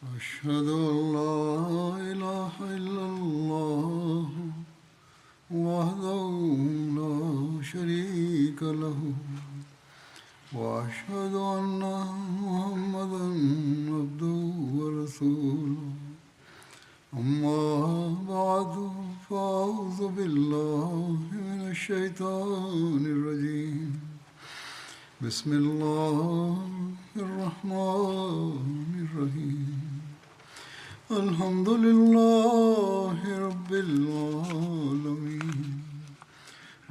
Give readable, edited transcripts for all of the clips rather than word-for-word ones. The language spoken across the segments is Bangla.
أشهد أن لا إله إلا الله وحده لا شريك له وأشهد أن محمدا عبده ورسوله أما بعد فأعوذ بالله من الشيطان الرجيم بسم الله الرحمن الرحيم الحمد لله رب العالمين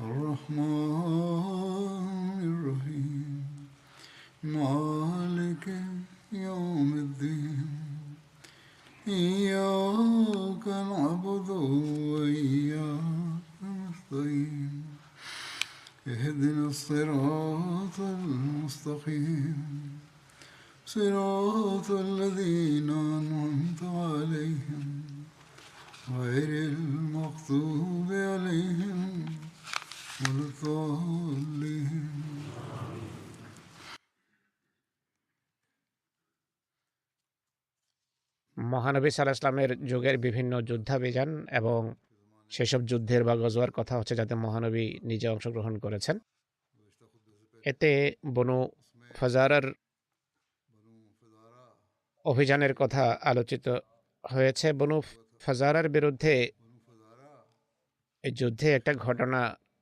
الرحمن الرحيم مالك يوم الدين إياك نعبد وإياك نستعين اهدنا الصراط المستقيم صراط الذين أنعمت عليهم غير المغضوب عليهم ولا الضالين মহানবী সাল্লাল্লাহু আলাইহি ওয়াসাল্লামের যুগের বিভিন্ন যুদ্ধাভিযান এবং সেসব যুদ্ধের বা গজওয়ার কথা হচ্ছে যাতে মহানবী নিজে অংশগ্রহণ করেছেন। এতে বনু ফাজারার অভিযানের কথা আলোচিত হয়েছে। বনু ফাজারার বিরুদ্ধে এই যুদ্ধে একটা ঘটনা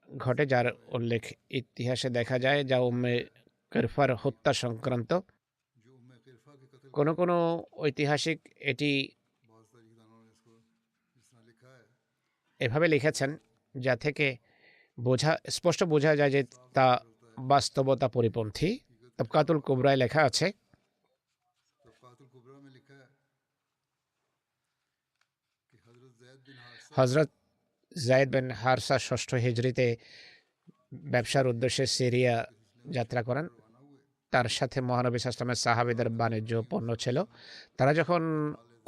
ঘটে যার উল্লেখ ইতিহাসে দেখা যায়, যা উম্মে কিরফার হত্যা সংক্রান্ত। কোনো ঐতিহাসিক এটি এভাবে লিখেছেন যা থেকে স্পষ্ট বোঝা যায় যে তা বাস্তবতা পরিপন্থী। তবকাতুল কুবরায় লেখা আছে, হযরত যায়েদ বিন হারসা ৬ষ্ঠ হিজরিতে ব্যবসার উদ্দেশ্যে সিরিয়া যাত্রা করেন। তার সাথে মহানবী সাল্লাল্লাহু আলাইহি ওয়াসাল্লামের সাহাবীদের বাণিজ্য পণ্য ছিল। তারা যখন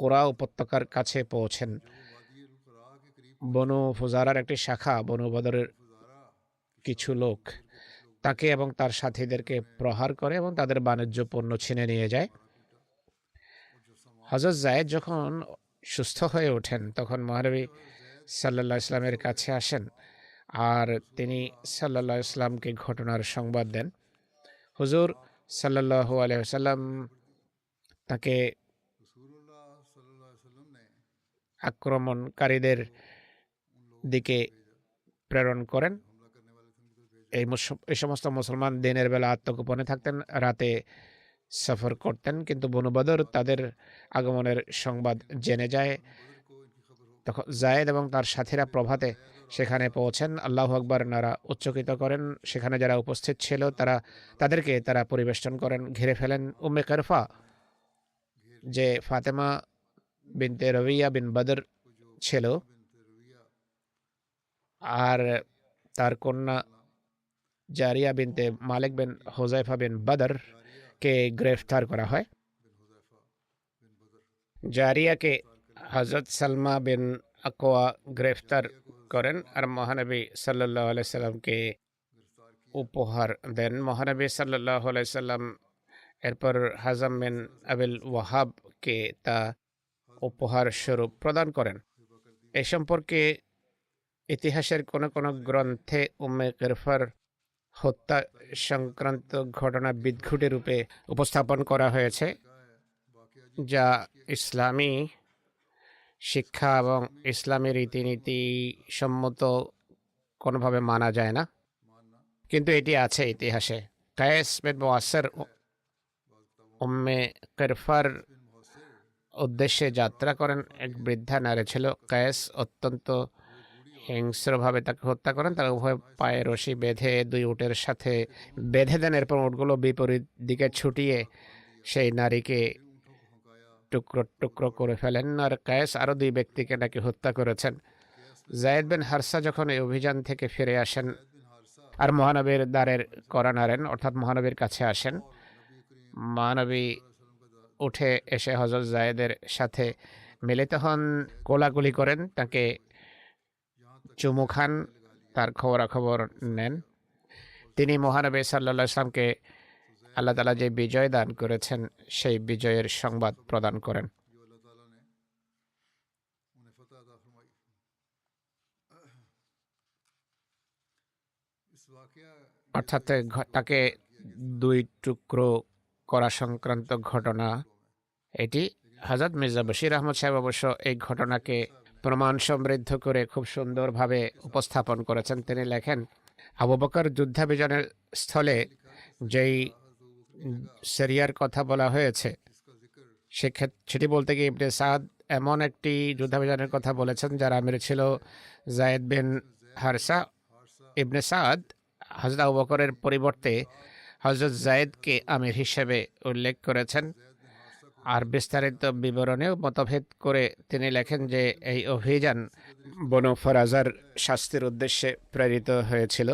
কোরা উপত্যকার কাছে পৌঁছেন, বনু ফুজারার একটি শাখা বনু বদরের কিছু লোক তাকে এবং তার সাথীদেরকে প্রহার করে এবং তাদের বাণিজ্য পণ্য ছিনে নিয়ে যায়। হযরত যায়েদ যখন সুস্থ হয়ে ওঠেন তখন মহানবী সাল্লাল্লাহু আলাইহি ওয়াসাল্লামের কাছে আসেন আর তিনি সাল্লাল্লাহু আলাইহি ওয়াসাল্লামকে ঘটনার সংবাদ দেন। হুজুর সাল্লাল্লাহু আলাইহি ওয়াসাল্লাম তাকে আক্রমণকারীদের দিকে প্রেরণ করেন। এই সমস্ত মুসলমান দিনের বেলা আত্মগোপনে থাকতেন, রাতে সফর করতেন, কিন্তু বনু বদর তাদের আগমনের সংবাদ জেনে যায়। তখন যায়েদ এবং তার সাথীরা প্রভাতে সেখানে পৌঁছেন, আল্লাহু আকবার নারা উচ্চকিত করেন। সেখানে যারা উপস্থিত ছিল তাদেরকে পরিবেষ্টন করেন, ঘিরে ফেলেন। উম্মে কিরফা, যে ফাতেমা বিনতে রবিয়া বিন বদর ছিল, আর তার কন্যা জারিয়া বিনতে মালিক বিন হুযায়ফা বিন বদর কে গ্রেফতার করা হয়। জারিয়াকে হযরত সালমা বিন আকওয়া গ্রেফতার করেন আর মহানবী সাল্লাল্লাহু আলাইহি সাল্লামকে উপহার দেন। মহানবী সাল্লাল্লাহু আলাইহি সাল্লাম এরপর হাজাম বিন আবিল ওয়াহাবকে তা উপহার স্বরূপ প্রদান করেন। এ সম্পর্কে ইতিহাসের কোনো গ্রন্থে উম্মে কিরফার হত্যা সংক্রান্ত ঘটনা বিদঘুটে রূপে উপস্থাপন করা হয়েছে, যা ইসলামী শিক্ষা এবং ইসলামী রীতিনীতি সম্মত কোনোভাবে মানা যায় না, কিন্তু এটি আছে ইতিহাসে। কায়েস বিন মুআসসির উম্মে কিরফার উদ্দেশ্যে যাত্রা করেন। এক বৃদ্ধা নারী ছিল। কায়েস অত্যন্ত হিংস্রভাবে তাকে হত্যা করেন। তারা উভয় পায়ে রশি বেঁধে 2 উটের সাথে বেঁধে দেন। এরপর উটগুলো বিপরীত দিকে ছুটিয়ে সেই নারীকে টুকরো টুকরো করে ফেলেন। আর কায়েস আরও 2 ব্যক্তিকে নাকি হত্যা করেছেন। যায়েদ বিন হারসা যখন এই অভিযান থেকে ফিরে আসেন আর মহানবীর দ্বারের কড়া নাড়েন, অর্থাৎ মহানবীর কাছে আসেন, মহানবী উঠে এসে হযরত যায়েদের সাথে মিলিত হন, কোলাকুলি করেন, তাকে চুমু খান, তার খবরাখবর নেন। তিনি মহানবী সাল্লাল্লাহু আলাইহি ওয়াসাল্লামকে আল্লাহ তাআলা যে বিজয় দান করেছেন সেই বিজয়ের সংবাদ প্রদান করেন। অর্থাৎ তাকে দুই টুকরো করা সংক্রান্ত ঘটনা এটি। হযরত মির্জা বশির আহমদ সাহেব অবশ্য এই ঘটনাকে প্রমাণ সমৃদ্ধ করে খুব সুন্দরভাবে উপস্থাপন করেছেন। তিনি লেখেন, আবু বকর যুদ্ধাভিযানের স্থলে যেই সিরিয়ার কথা বলা হয়েছে সেটি বলতে গিয়ে ইবনে সাদ এমন একটি যুদ্ধাভিযানের কথা বলেছেন যার আমির ছিল জায়েদ বিন হারসা। ইবনে সাদ হযরত আবু বকরের পরিবর্তে হযরত জায়েদকে আমির হিসেবে উল্লেখ করেছেন। আর বিস্তারিত বিবরণেও মতভেদ করে তিনি লেখেন যে এই অভিযান বনু ফরাজার শাস্তির উদ্দেশ্যে প্রেরিত হয়েছিল,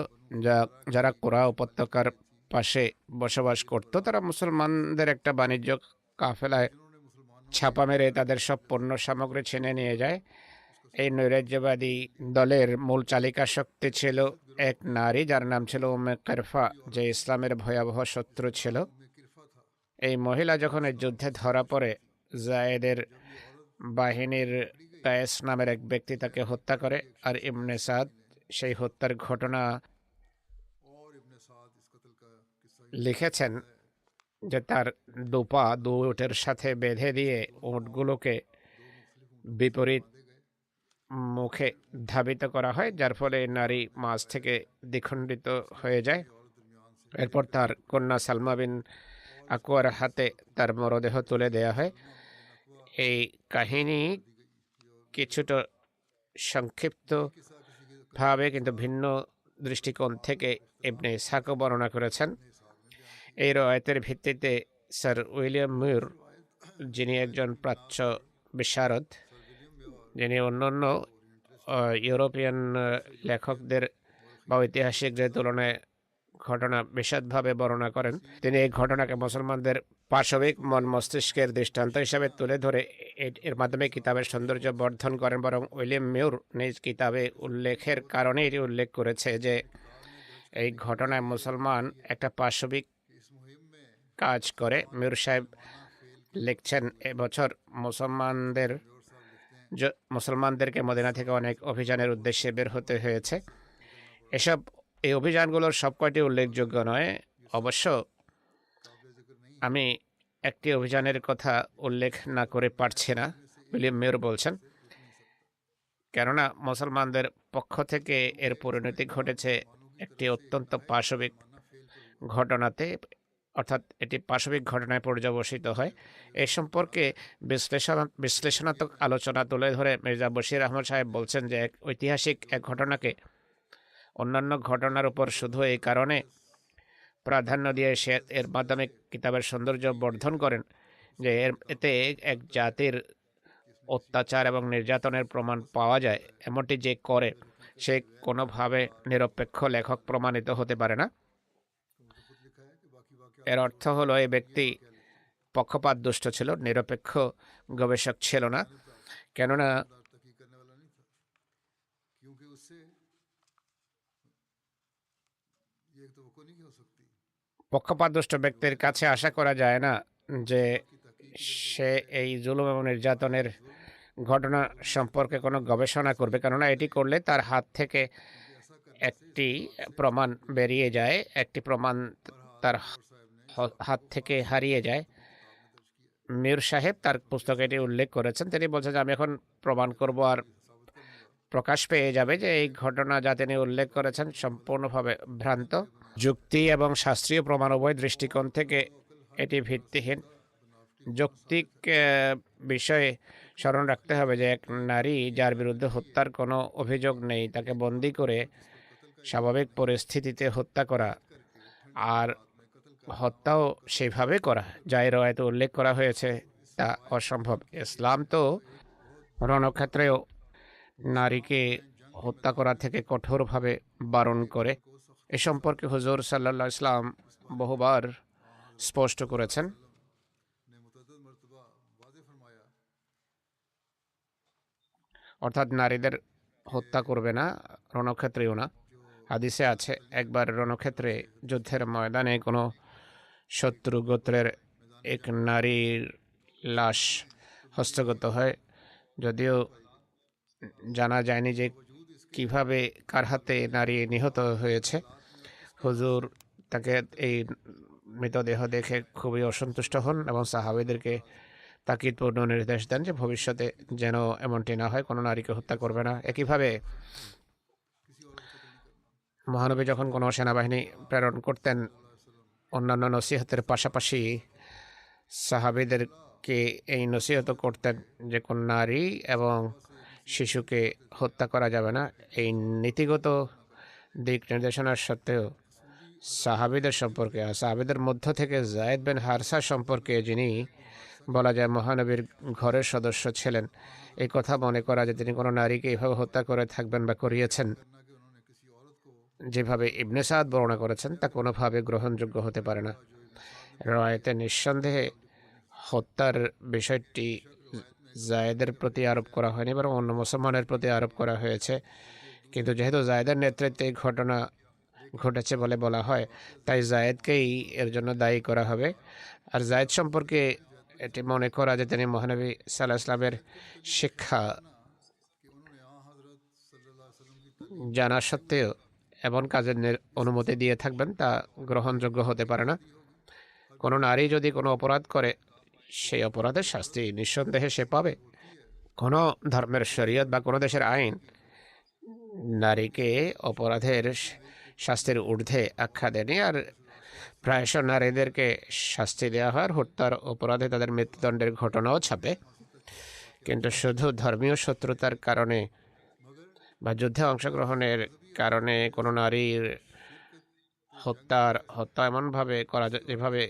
যারা কোরা উপত্যকার পাশে বসবাস করত। তারা মুসলমানদের একটা বাণিজ্য কাফেলায় ছাপা মেরে তাদের সব পণ্য সামগ্রী ছিনে নিয়ে যায়। এই নৈরাজ্যবাদী দলের মূল চালিকা শক্তি ছিল এক নারী যার নাম ছিল উম্মে কিরফা, যে ইসলামের ভয়াবহ শত্রু ছিল। এই মহিলা যখন এই যুদ্ধে ধরা পড়ে, জায়েদের বাহিনীর কায়েস নামের এক ব্যক্তি তাকে হত্যা করে। আর ইবনে সাদ সেই হত্যার ঘটনা লিখেছেন যে তার দুপা দু উটের সাথে বেঁধে দিয়ে উটগুলোকে বিপরীত মুখে ধাবিত করা হয়, যার ফলে নারী মাঝ থেকে দ্বিখণ্ডিত হয়ে যায়। এরপর তার কন্যা সালমা বিন আকওয়ার হাতে তার মরদেহ তুলে দেয়া হয়। এই কাহিনী কিছুটা সংক্ষিপ্ত ভাবে কিন্তু ভিন্ন দৃষ্টিকোণ থেকে ইবনে ইসহাক বর্ণনা করেছেন। এই রওয়ায়াতের ভিত্তিতে স্যার উইলিয়াম মিউর, যিনি একজন প্রাচ্য বিশারদ, যিনি অন্যান্য ইউরোপিয়ান লেখকদের বা ঐতিহাসিকদের তুলনায় ঘটনা বিশদভাবে বর্ণনা করেন, তিনি এই ঘটনাকে মুসলমানদের পাশবিক মন মস্তিষ্কের দৃষ্টান্ত হিসাবে তুলে ধরে এর মাধ্যমে কিতাবের সৌন্দর্য বর্ধন করেন। বরং উইলিয়াম মিউর নিজ কিতাবে উল্লেখের কারণে এটি উল্লেখ করেছে যে এই ঘটনায় মুসলমান একটা পাশবিক কাজ করে। মিউর সাহেব লিখছেন, এবছর মুসলমানদেরকে মদিনা থেকে অনেক অভিযানের উদ্দেশ্যে বের হতে হয়েছে। এই অভিযানগুলোর সবকয়টি উল্লেখযোগ্য নয়। অবশ্য আমি একটি অভিযানের কথা উল্লেখ না করে পারছি না, উইলিয়াম মিউর বলছেন, কেননা মুসলমানদের পক্ষ থেকে এর পরিণতি ঘটেছে একটি অত্যন্ত পাশবিক ঘটনাতে, অর্থাৎ এটি পাশবিক ঘটনায় পর্যবসিত হয়। এই সম্পর্কে বিশ্লেষণাত্মক আলোচনা তুলে ধরে মির্জা বশির আহমদ সাহেব বলছেন যে ঐতিহাসিক এক ঘটনাকে অন্যান্য ঘটনার উপর শুধু এই কারণে প্রাধান্য দিয়ে সে এর মাধ্যমে কিতাবের সৌন্দর্য বর্ধন করেন যে এতে এক জাতির অত্যাচার এবং নির্যাতনের প্রমাণ পাওয়া যায়, এমনটি যে করে সে কোনোভাবে নিরপেক্ষ লেখক প্রমাণিত হতে পারে না। এর অর্থ হলো এই ব্যক্তি পক্ষপাত দুষ্ট ছিল, নিরপেক্ষ গবেষক ছিল না, কেননা পক্ষপাতদুষ্ট ব্যক্তির কাছে আশা করা যায় না যে সে এই জুলুম এবং নির্যাতনের ঘটনা সম্পর্কে কোনো গবেষণা করবে, কেননা এটি করলে তার হাত থেকে একটি প্রমাণ বেরিয়ে যায়, একটি প্রমাণ তার হাত থেকে হারিয়ে যায়। মির সাহেব তার পুস্তকে এটি উল্লেখ করেছেন। তিনি বলছেন যে আমি এখন প্রমাণ করব, আর প্রকাশ পেয়ে যাবে যে এই ঘটনা যা তিনি উল্লেখ করেছেন সম্পূর্ণভাবে ভ্রান্ত। যুক্তি এবং শাস্ত্রীয় প্রমাণ উভয় দৃষ্টিকোণ থেকে এটি ভিত্তিহীন। যৌক্তিক বিষয়ে স্মরণ রাখতে হবে যে এক নারী যার বিরুদ্ধে হত্যার কোনো অভিযোগ নেই তাকে বন্দি করে স্বাভাবিক পরিস্থিতিতে হত্যা করা, আর হত্যাও সেইভাবে করা যা এর রওয়ায়াতে উল্লেখ করা হয়েছে, তা অসম্ভব। ইসলাম তো রণক্ষেত্রেও নারীকে হত্যা করা থেকে কঠোরভাবে বারণ করে। এ সম্পর্কে হুজুর সাল্লাল্লাহু আলাইহি ওয়াসাল্লাম বহুবার স্পষ্ট করেছেন। অর্থাৎ নারীদের হত্যা করবে না, রণক্ষেত্রেও না। হাদিসে আছে একবার রণক্ষেত্রে যুদ্ধের ময়দানে কোনো শত্রু গোত্রের এক নারীর লাশ হস্তগত হয়, যদিও জানা যায়নি যে কিভাবে কার হাতে নারী নিহত হয়েছে। হুজুর তাকে এই মৃতদেহ দেখে খুবই অসন্তুষ্ট হন এবং সাহাবীদেরকে তাকিদপূর্ণ নির্দেশ দেন যে ভবিষ্যতে যেন এমনটি না হয়, কোনো নারীকে হত্যা করবে না। একইভাবে মহানবী যখন কোনো সেনাবাহিনী প্রেরণ করতেন, অন্যান্য নসিহতের পাশাপাশি সাহাবীদেরকে এই নসিহত করতেন যে কোন নারী এবং শিশুকে হত্যা করা যাবে না। এই নীতিগত দিক নির্দেশনার সত্ত্বেও সাহাবীদের সম্পর্কে, সাহাবীদের মধ্য থেকে যায়েদ বিন হারসা সম্পর্কে, যিনি বলা যায় মহানবীর ঘরের সদস্য ছিলেন, এই কথা মনে করা যে তিনি কোনো নারীকে এইভাবে হত্যা করে থাকবেন বা করিয়েছেন যেভাবে ইবনে সাদ বর্ণনা করেছেন, তা কোনোভাবে গ্রহণযোগ্য হতে পারে না। রায়তে নিঃসন্দেহে হত্যার বিষয়টি জায়েদের প্রতি আরোপ করা হয়নি, বরং অন্য মুসলমানের প্রতি আরোপ করা হয়েছে। কিন্তু যেহেতু জায়েদের নেতৃত্বে এই ঘটনা ঘটেছে বলে বলা হয়, তাই জায়েদকেই এর জন্য দায়ী করা হবে। আর জায়েদ সম্পর্কে এটি মনে করা যে তিনি মহানবী সাল্লাল্লাহু আলাইহি ওয়াসাল্লামের শিক্ষা জানা সত্ত্বেও এমন কাজের অনুমতি দিয়ে থাকবেন, তা গ্রহণযোগ্য হতে পারে না। কোনো নারী যদি কোনো অপরাধ করে, সেই অপরাধের শাস্তি নিঃসন্দেহে সে পাবে। কোনো ধর্মের শরীয়ত বা কোনো দেশের আইন নারীকে অপরাধের শাস্তির ঊর্ধ্বে আখ্যা দেয়নি। আর প্রায়শ নারীদেরকে শাস্তি দেওয়া হয়, হত্যার অপরাধে তাদের মৃত্যুদণ্ডের ঘটনাও ছাপে। কিন্তু শুধু ধর্মীয় শত্রুতার কারণে বা যুদ্ধে অংশগ্রহণের কারণে কোনো নারীর হত্যা এমনভাবে করা যেভাবে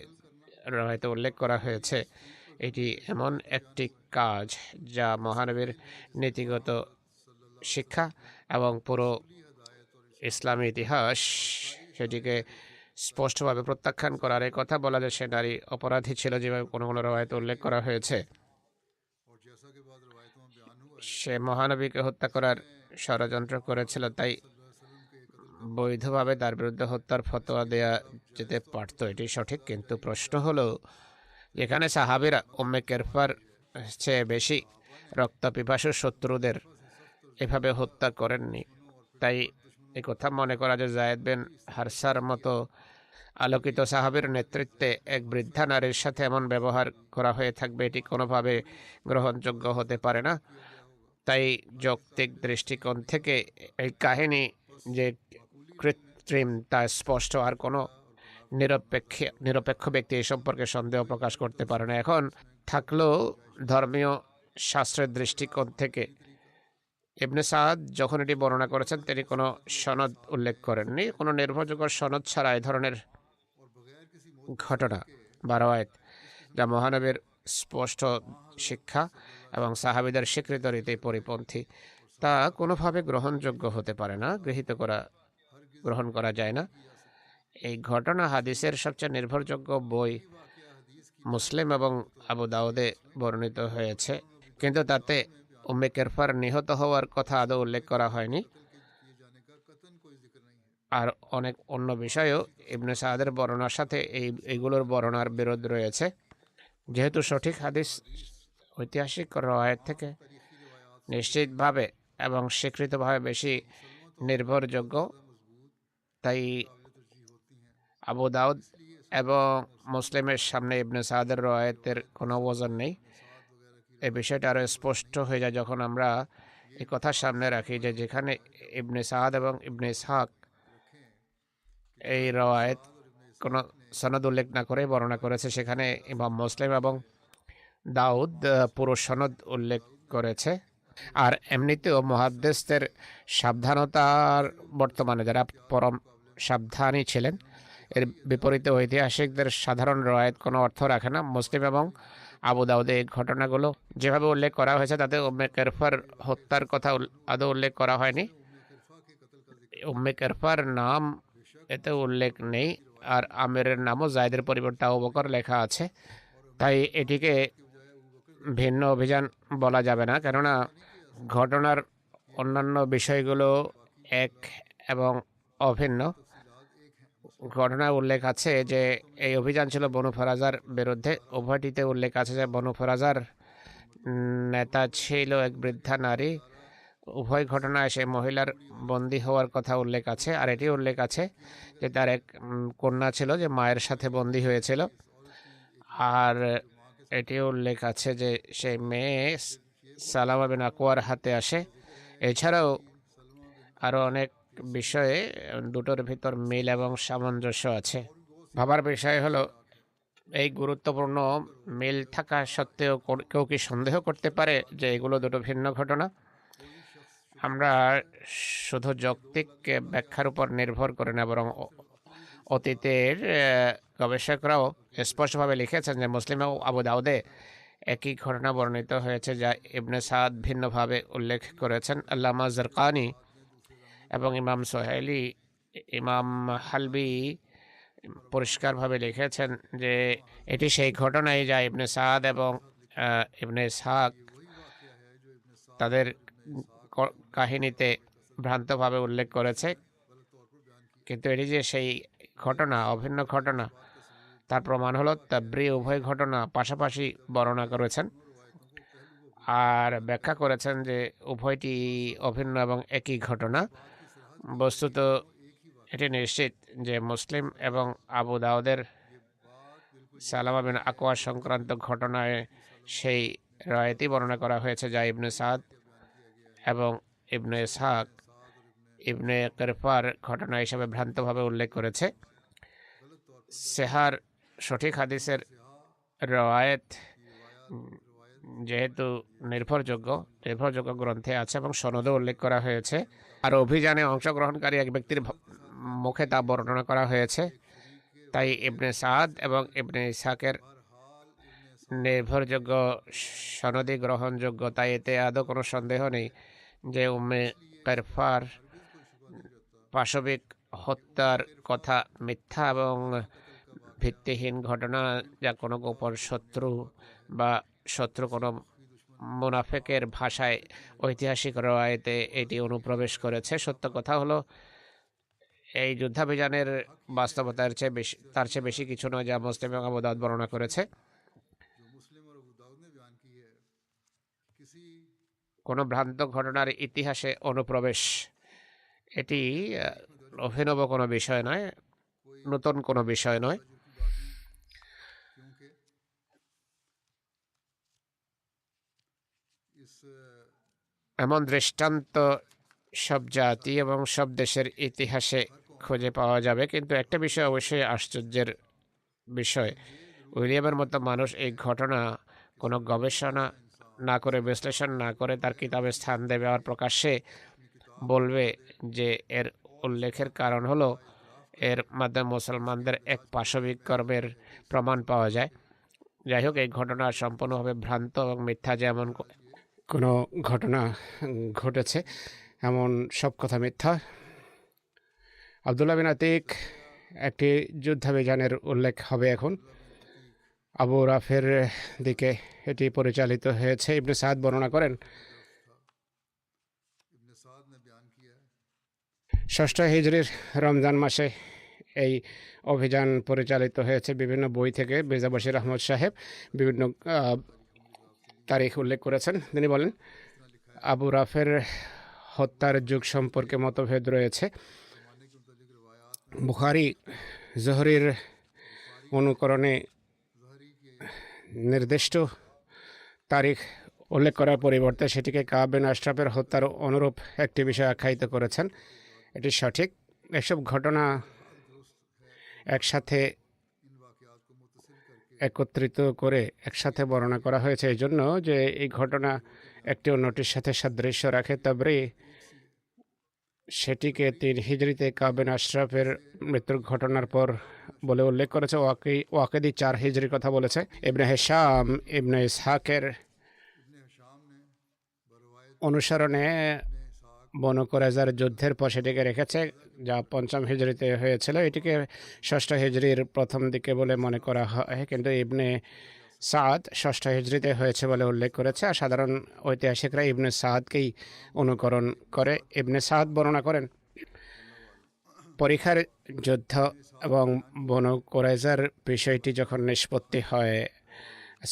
রায়তে উল্লেখ করা হয়েছে, এটি এমন একটি কাজ যা মহানবীর নীতিগত শিক্ষা এবং পুরো ইসলামী ইতিহাস সেটিকে স্পষ্টভাবে প্রত্যাখ্যান করার এই কথা বলা যায় সে নারী অপরাধী ছিল, যেভাবে কোনো কোনো রায়তে উল্লেখ করা হয়েছে। সে মহানবীকে হত্যা করার ষড়যন্ত্র করেছিল, তাই বৈধভাবে তার বিরুদ্ধে হত্যার ফতোয়া দেয়া যেতে পারত, এটি সঠিক। কিন্তু প্রশ্ন হলো, যেখানে সাহাবীরা উম্মে কেরফার চেয়ে বেশি রক্তপিপাসু শত্রুদের এভাবে হত্যা করেননি, তাই এই কথা মনে করা যে জায়েদ বিন হারসার মতো আলোকিত সাহাবীর নেতৃত্বে এক বৃদ্ধা নারীর সাথে এমন ব্যবহার করা হয়ে থাকবে, এটি কোনোভাবে গ্রহণযোগ্য হতে পারে না। তাই যৌক্তিক দৃষ্টিকোণ থেকে এই কাহিনী যে কৃত্রিম তা স্পষ্ট, আর কোনো নিরপেক্ষ ব্যক্তি এই সম্পর্কে সন্দেহ প্রকাশ করতে পারে না। এখন থাকলেও ধর্মীয় শাস্ত্রের দৃষ্টিকোণ থেকে ইবনে সাদ যখন এটি বর্ণনা করেছেন, তিনি কোনো সনদ উল্লেখ করেননি। কোনো নির্ভরযোগ্য সনদ ছাড়া এই ধরনের ঘটনা বা রওয়ায়াত, যা মহানবীর স্পষ্ট শিক্ষা এবং সাহাবীদের স্বীকৃত রীতি পরিপন্থী, তা কোনোভাবে গ্রহণযোগ্য হতে পারে না, গ্রহণ করা যায় না। এই ঘটনা হাদিসের সবচেয়ে নির্ভরযোগ্য বই মুসলিম এবং আবু দাউদে বর্ণিত হয়েছে, কিন্তু তাতে উম্মে কেরফার নিহত হওয়ার কথা আদৌ উল্লেখ করা হয়নি। আর অনেক অন্য বিষয়েও ইবনে সাদের বর্ণনার সাথে এইগুলোর বর্ণনার বিরোধ রয়েছে। যেহেতু সঠিক হাদিস ঐতিহাসিক রওয়ায়াত থেকে নিশ্চিতভাবে এবং স্বীকৃতভাবে বেশি নির্ভরযোগ্য, তাই আবু দাউদ এবং মুসলিমের সামনে ইবনে সাদের রওয়ায়াতের কোনো ওজন নেই। এই বিষয়টা আরও স্পষ্ট হয়ে যায় যখন আমরা এই কথা সামনে রাখি যে যেখানে ইবনে সাদ এবং ইবনে ইসহাক এই রওয়ায়াত কোনো সনদ উল্লেখ না করে বর্ণনা করেছে, সেখানে ইমাম মুসলিম এবং দাউদ পুরো সনদ উল্লেখ করেছে। আর এমনিতেও মুহাদ্দিসদের সাবধানতার, বর্তমানে যারা পরম সাবধানী ছিলেন, এর বিপরীতে ঐতিহাসিকদের সাধারণ রওয়ায়াত কোনো অর্থ রাখে না। মুসলিম এবং আবু দাউদে এই ঘটনাগুলো যেভাবে উল্লেখ করা হয়েছে, তাতে উম্মে কেরফার হত্যার কথা আদৌ উল্লেখ করা হয়নি। উম্মে কেরফার নাম এতে উল্লেখ নেই, আর আমিরের নামও জায়েদের পরিবর্তে আবু বকর লেখা আছে। তাই এটিকে ভিন্ন অভিযান বলা যাবে না, কেননা ঘটনার অন্যান্য বিষয়গুলো এক এবং অভিন্ন। ঘটনায় উল্লেখ আছে যে এই অভিযান ছিল বনু ফারাজার বিরুদ্ধে। উভয়টিতে উল্লেখ আছে যে বনু ফারাজার নেতা ছিল এক বৃদ্ধা নারী। উভয় ঘটনায় সেই মহিলার বন্দী হওয়ার কথা উল্লেখ আছে, আর এটি উল্লেখ আছে যে তার এক কন্যা ছিল যে মায়ের সাথে বন্দী হয়েছিল, আর এটি উল্লেখ আছে যে সেই মেয়ে সালামা বিন আকওয়ার হাতে আসে। এছাড়াও আরও অনেক বিষয়ে দুটোর ভিতর মিল এবং সামঞ্জস্য আছে। ভাবার বিষয় হলো এই গুরুত্বপূর্ণ মিল থাকা সত্ত্বেও কেউ কি সন্দেহ করতে পারে যে এগুলো দুটো ভিন্ন ঘটনা? আমরা শুধু যৌক্তিক ব্যাখ্যার উপর নির্ভর করে না, বরং অতীতের গবেষকরাও স্পষ্টভাবে লিখেছেন যে মুসলিম ও আবু দাউদে একই ঘটনা বর্ণিত হয়েছে, যা ইবনে সাদ ভিন্নভাবে উল্লেখ করেছেন। আল্লামা জারকানি এবং ইমাম সোহেলি, ইমাম হালবি পরিষ্কারভাবে লিখেছেন যে এটি সেই ঘটনাই যা ইবনে সাদ এবং ইবনে ইসহাক তাদের কাহিনীতে ভ্রান্তভাবে উল্লেখ করেছে, কিন্তু এটি যে সেই ঘটনা, অভিন্ন ঘটনা, তার প্রমাণ হলো তাবরি উভয় ঘটনা পাশাপাশি বর্ণনা করেছেন আর ব্যাখ্যা করেছেন যে উভয়টি অভিন্ন এবং একই ঘটনা। বস্তুত এটি নিশ্চিত যে মুসলিম এবং আবু দাউদের সালামা বিন আকওয়া সংক্রান্ত ঘটনায় সেই রায়তি বর্ণনা করা হয়েছে যা ইবনে সাদ এবং ইবনে ইসহাক ইবনে কিরফার ঘটনা হিসেবে ভ্রান্তভাবে উল্লেখ করেছে। সেহার সঠিক হাদিসের রওয়ায়েত যেহেতু নির্ভরযোগ্য গ্রন্থে আছে এবং সনদে উল্লেখ করা হয়েছে, আর অভিযানে অংশগ্রহণকারী এক ব্যক্তির মুখে তা বর্ণনা করা হয়েছে, তাই ইবনে সাদ এবং ইবনে ইসহাকের নির্ভরযোগ্য সনদি গ্রহণযোগ্য, তাই এতে আদৌ কোনো সন্দেহ নেই যে উম্মে কিরফার পাশবিক হত্যার কথা মিথ্যা এবং ভিত্তিহীন ঘটনা, যা কোনো গোপন শত্রু কোনো মুনাফেকের ভাষায় ঐতিহাসিক রওয়ায়েতে এটি অনুপ্রবেশ করেছে। সত্য কথা হলো এই যুদ্ধাভিযানের বাস্তবতার তার চেয়ে বেশি কিছু নয় যা মুসলিম এবং আবু দাউদ বর্ণনা করেছে। কোনো ভ্রান্ত ঘটনার ইতিহাসে অনুপ্রবেশ এটি অভিনব কোনো বিষয় নয়, নতুন কোনো বিষয় নয়। এমন দৃষ্টান্ত সব জাতি এবং সব দেশের ইতিহাসে খুঁজে পাওয়া যাবে, কিন্তু একটা বিষয় অবশ্যই আশ্চর্যের বিষয়, উইলিয়ামের মতো মানুষ এই ঘটনা কোনো গবেষণা না করে, বিশ্লেষণ না করে তার কিতাবে স্থান দেবে আর প্রকাশ্যে বলবে যে এর উল্লেখের কারণ হলো এর মাধ্যমে মুসলমানদের এক পাশবিক কর্মের প্রমাণ পাওয়া যায়। যাই হোক, এই ঘটনা সম্পূর্ণভাবে ভ্রান্ত এবং মিথ্যা। যেমন কোনো ঘটনা ঘটেছে এমন সব কথা মিথ্যা। আবদুল্লাহ বিন আতিক একটি যুদ্ধাভিযানের উল্লেখ হবে এখন। আবু রাফের দিকে এটি পরিচালিত হয়েছে। ইবনে সাদ বর্ণনা করেন, ষষ্ঠ হিজরির রমজান মাসে এই অভিযান পরিচালিত হয়েছে। বিভিন্ন বই থেকে মির্জা বশির আহমদ সাহেব বিভিন্ন তারিখ উল্লেখ করেছেন। তিনি বলেন, আবু রাফের হত্যার যুগ সম্পর্কে মতভেদ রয়েছে। বুখারী জোহরির অনুকরণে নির্দিষ্ট তারিখ উল্লেখ করার পরিবর্তে সেটিকে কাব বিন আশরাফের হত্যার অনুরূপ একটি বিষয় আখ্যায়িত করেছেন। এটি সঠিক। এসব ঘটনা একসাথে একত্রিত করে একসাথে বর্ণনা করা হয়েছে এই জন্য যে এই ঘটনা একটি অন্যটির সাথে সাদৃশ্য রাখে। তবে সেটিকে 3 হিজরিতে কাব বিন আশরাফের মৃত্যুর ঘটনার পর বলে উল্লেখ করেছে। ওয়াকেদি 4 হিজরির কথা বলেছে। ইবনে হিশাম ইবনে ইসহাকের অনুসরণে বনু কুরাইজার যুদ্ধের পর সেটিকে রেখেছে, যা 5ম হিজরিতে হয়েছিল। এটিকে 6ষ্ঠ হিজরির প্রথম দিকে বলে মনে করা হয়, কিন্তু ইবনে সাদ 6ষ্ঠ হিজরিতে হয়েছে বলে উল্লেখ করেছে। আর সাধারণ ঐতিহাসিকরা ইবনে সাদকেই অনুকরণ করে। ইবনে সাদ বর্ণনা করেন, পরীক্ষার যুদ্ধ এবং বনু কুরাইজার বিষয়টি যখন নিষ্পত্তি হয়,